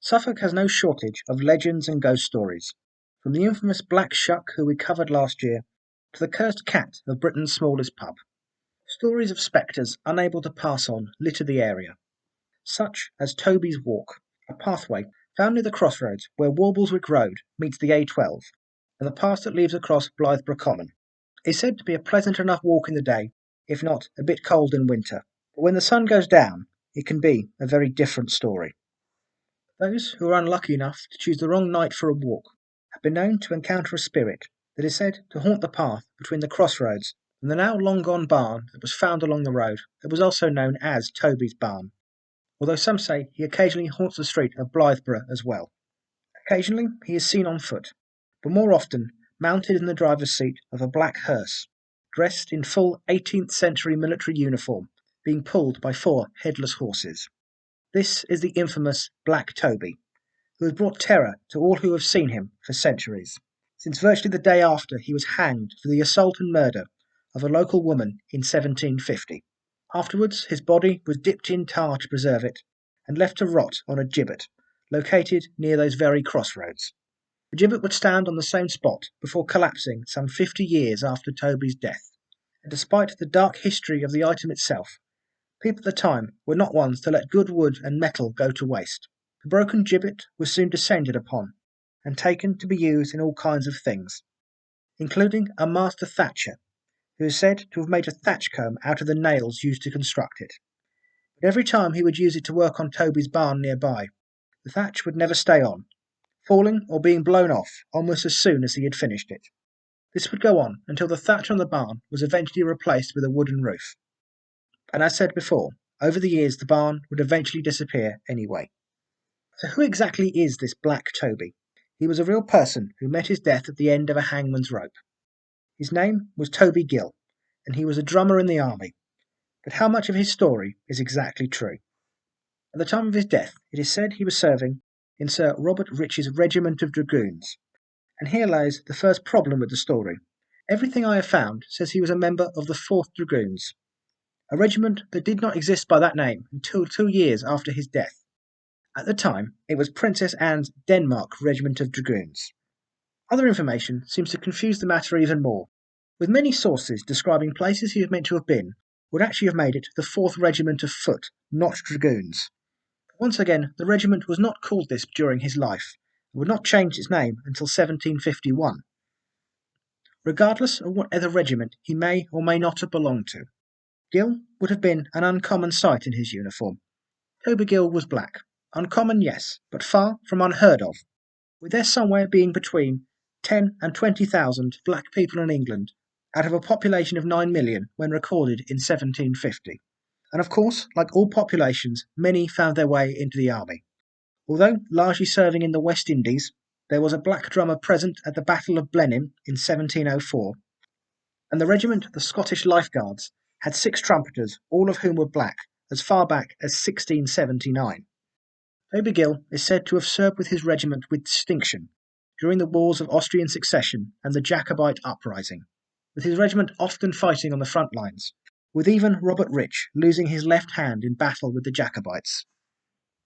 Suffolk has no shortage of legends and ghost stories, from the infamous Black Shuck who we covered last year, to the cursed cat of Britain's smallest pub. Stories of spectres unable to pass on litter the area, such as Toby's Walk, a pathway found near the crossroads where Warbleswick Road meets the A12, and the path that leads across Blythburgh Common. Is said to be a pleasant enough walk in the day, if not a bit cold in winter, but when the sun goes down, it can be a very different story. Those who are unlucky enough to choose the wrong night for a walk have been known to encounter a spirit that is said to haunt the path between the crossroads and the now long gone barn that was found along the road that was also known as Toby's Barn, although some say he occasionally haunts the street of Blythburgh as well. Occasionally he is seen on foot, but more often mounted in the driver's seat of a black hearse, dressed in full 18th century military uniform, being pulled by 4 headless horses. This is the infamous Black Toby, who has brought terror to all who have seen him for centuries, since virtually the day after he was hanged for the assault and murder of a local woman in 1750. Afterwards, his body was dipped in tar to preserve it, and left to rot on a gibbet, located near those very crossroads. The gibbet would stand on the same spot before collapsing some 50 years after Toby's death, and despite the dark history of the item itself, people at the time were not ones to let good wood and metal go to waste. The broken gibbet was soon descended upon, and taken to be used in all kinds of things, including a master thatcher, who is said to have made a thatch comb out of the nails used to construct it. But every time he would use it to work on Toby's barn nearby, the thatch would never stay on, falling or being blown off almost as soon as he had finished it. This would go on until the thatch on the barn was eventually replaced with a wooden roof. And as said before, over the years the barn would eventually disappear anyway. So who exactly is this Black Toby? He was a real person who met his death at the end of a hangman's rope. His name was Toby Gill, and he was a drummer in the army. But how much of his story is exactly true? At the time of his death, it is said he was serving in Sir Robert Rich's regiment of dragoons. And here lies the first problem with the story. Everything I have found says he was a member of the 4th Dragoons, a regiment that did not exist by that name until 2 years after his death. At the time, it was Princess Anne's Denmark Regiment of Dragoons. Other information seems to confuse the matter even more, with many sources describing places he was meant to have been would actually have made it the 4th Regiment of Foot, not Dragoons. Once again, the regiment was not called this during his life, and would not change its name until 1751. Regardless of what other regiment he may or may not have belonged to, Gill would have been an uncommon sight in his uniform. Toby Gill was black. Uncommon, yes, but far from unheard of, with there somewhere being between 10 and 20,000 black people in England out of a population of 9 million when recorded in 1750. And of course, like all populations, many found their way into the army. Although largely serving in the West Indies, there was a black drummer present at the Battle of Blenheim in 1704, and the regiment, the Scottish Life Guards, had 6 trumpeters, all of whom were black, as far back as 1679. Toby Gill is said to have served with his regiment with distinction during the Wars of Austrian Succession and the Jacobite Uprising, with his regiment often fighting on the front lines, with even Robert Rich losing his left hand in battle with the Jacobites.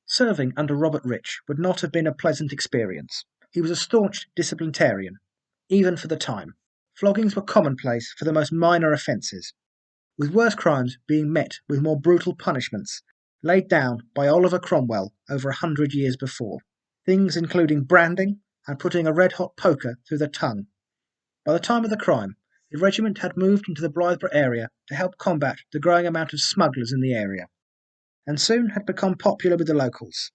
Serving under Robert Rich would not have been a pleasant experience. He was a staunch disciplinarian, even for the time. Floggings were commonplace for the most minor offences, with worse crimes being met with more brutal punishments laid down by Oliver Cromwell over 100 years before, things including branding and putting a red-hot poker through the tongue. By the time of the crime, the regiment had moved into the Blythburgh area to help combat the growing amount of smugglers in the area, and soon had become popular with the locals.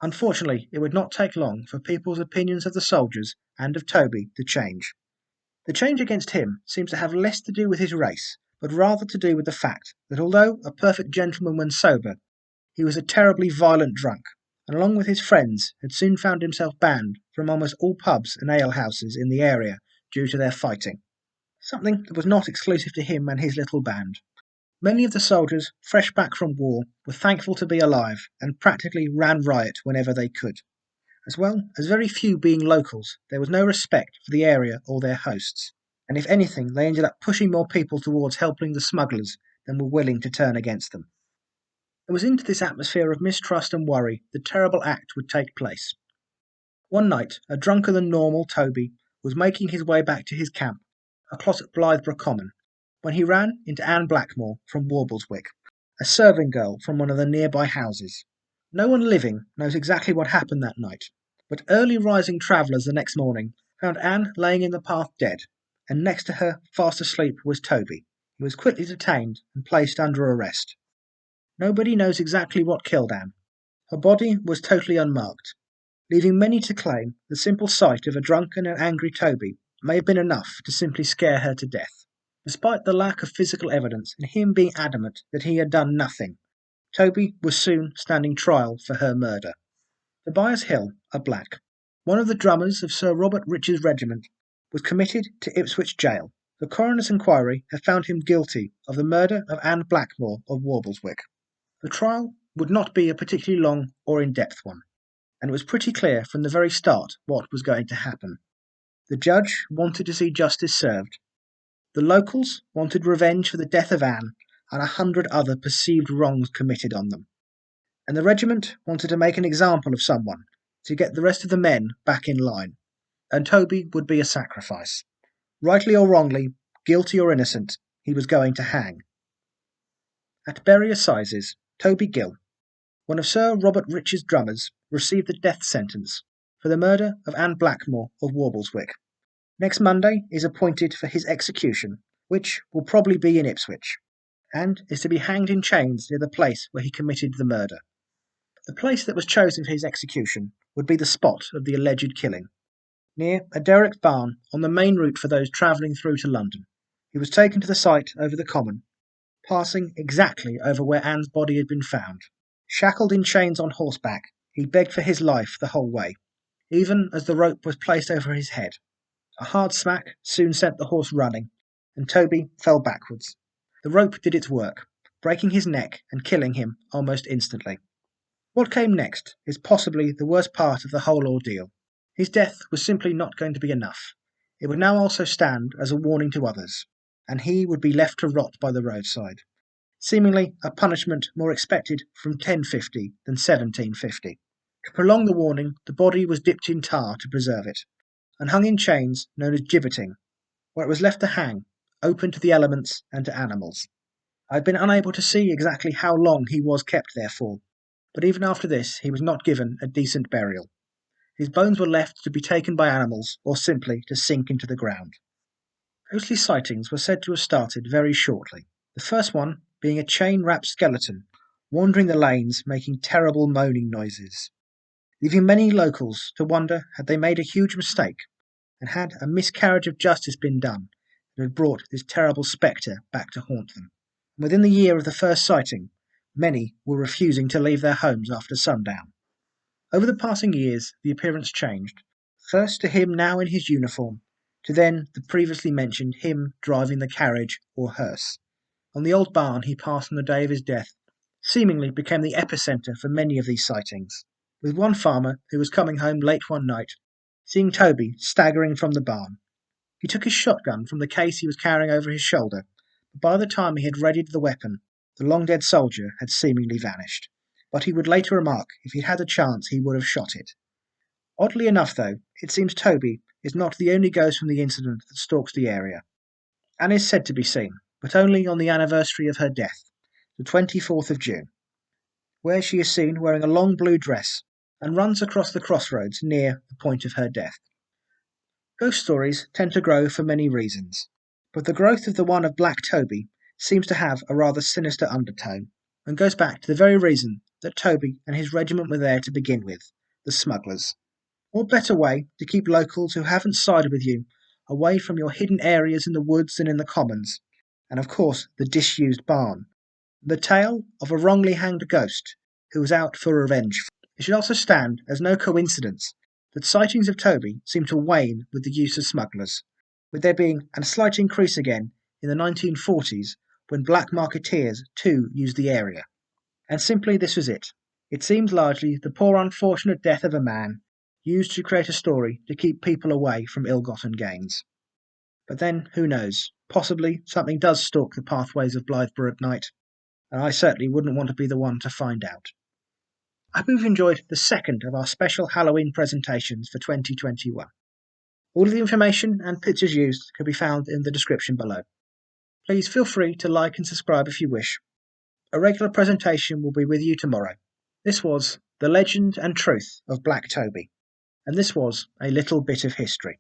Unfortunately, it would not take long for people's opinions of the soldiers and of Toby to change. The change against him seems to have less to do with his race, but rather to do with the fact that although a perfect gentleman when sober, he was a terribly violent drunk, and along with his friends had soon found himself banned from almost all pubs and alehouses in the area due to their fighting, something that was not exclusive to him and his little band. Many of the soldiers, fresh back from war, were thankful to be alive and practically ran riot whenever they could. As well as very few being locals, there was no respect for the area or their hosts, and if anything they ended up pushing more people towards helping the smugglers than were willing to turn against them. It was into this atmosphere of mistrust and worry the terrible act would take place. One night, a drunker than normal Toby was making his way back to his camp, across at Blythburgh Common, when he ran into Anne Blackmore from Warbleswick, a serving girl from one of the nearby houses. No one living knows exactly what happened that night, but early rising travellers the next morning found Anne laying in the path dead, and next to her, fast asleep, was Toby. He was quickly detained and placed under arrest. Nobody knows exactly what killed Anne. Her body was totally unmarked, leaving many to claim the simple sight of a drunken and angry Toby may have been enough to simply scare her to death. Despite the lack of physical evidence and him being adamant that he had done nothing, Toby was soon standing trial for her murder. Tobias Hill, a black, one of the drummers of Sir Robert Rich's regiment, was committed to Ipswich jail. The coroner's inquiry had found him guilty of the murder of Anne Blackmore of Warbleswick. The trial would not be a particularly long or in-depth one, and it was pretty clear from the very start what was going to happen. The judge wanted to see justice served. The locals wanted revenge for the death of Anne and 100 other perceived wrongs committed on them. And the regiment wanted to make an example of someone to get the rest of the men back in line. And Toby would be a sacrifice. Rightly or wrongly, guilty or innocent, he was going to hang. At Bury Assizes, Toby Gill, one of Sir Robert Rich's drummers, received the death sentence for the murder of Anne Blackmore of Warbleswick. Next Monday is appointed for his execution, which will probably be in Ipswich, and is to be hanged in chains near the place where he committed the murder. The place that was chosen for his execution would be the spot of the alleged killing, near a derrick barn on the main route for those travelling through to London. He was taken to the site over the common, passing exactly over where Anne's body had been found. Shackled in chains on horseback, he begged for his life the whole way, even as the rope was placed over his head. A hard smack soon sent the horse running, and Toby fell backwards. The rope did its work, breaking his neck and killing him almost instantly. What came next is possibly the worst part of the whole ordeal. His death was simply not going to be enough. It would now also stand as a warning to others, and he would be left to rot by the roadside, seemingly a punishment more expected from 1050 than 1750. To prolong the warning, the body was dipped in tar to preserve it, and hung in chains known as gibbeting, where it was left to hang, open to the elements and to animals. I have been unable to see exactly how long he was kept there for, but even after this he was not given a decent burial. His bones were left to be taken by animals or simply to sink into the ground. Ghostly sightings were said to have started very shortly, the first one being a chain-wrapped skeleton wandering the lanes making terrible moaning noises, leaving many locals to wonder had they made a huge mistake and had a miscarriage of justice been done that had brought this terrible spectre back to haunt them. And within the year of the first sighting, many were refusing to leave their homes after sundown. Over the passing years, the appearance changed, first to him now in his uniform, to then the previously mentioned him driving the carriage or hearse. On the old barn he passed on the day of his death seemingly became the epicentre for many of these sightings, with one farmer who was coming home late one night, seeing Toby staggering from the barn. He took his shotgun from the case he was carrying over his shoulder, but by the time he had readied the weapon, the long-dead soldier had seemingly vanished. But he would later remark if he'd had a chance he would have shot it. Oddly enough, though, it seems Toby is not the only ghost from the incident that stalks the area. Anne is said to be seen, but only on the anniversary of her death, the 24th of June, where she is seen wearing a long blue dress and runs across the crossroads near the point of her death. Ghost stories tend to grow for many reasons, but the growth of the one of Black Toby seems to have a rather sinister undertone, and goes back to the very reason that Toby and his regiment were there to begin with, the smugglers. What better way to keep locals who haven't sided with you away from your hidden areas in the woods and in the commons, and of course the disused barn. The tale of a wrongly hanged ghost who was out for revenge. It should also stand as no coincidence that sightings of Toby seem to wane with the use of smugglers, with there being a slight increase again in the 1940s when black marketeers too used the area. And simply this was it. It seems largely the poor unfortunate death of a man used to create a story to keep people away from ill-gotten gains. But then, who knows, possibly something does stalk the pathways of Blythburgh at night. and I certainly wouldn't want to be the one to find out. I hope you've enjoyed the second of our special Halloween presentations for 2021. All of the information and pictures used can be found in the description below. Please feel free to like and subscribe if you wish. A regular presentation will be with you tomorrow. This was The Legend and Truth of Black Toby, and this was a little bit of history.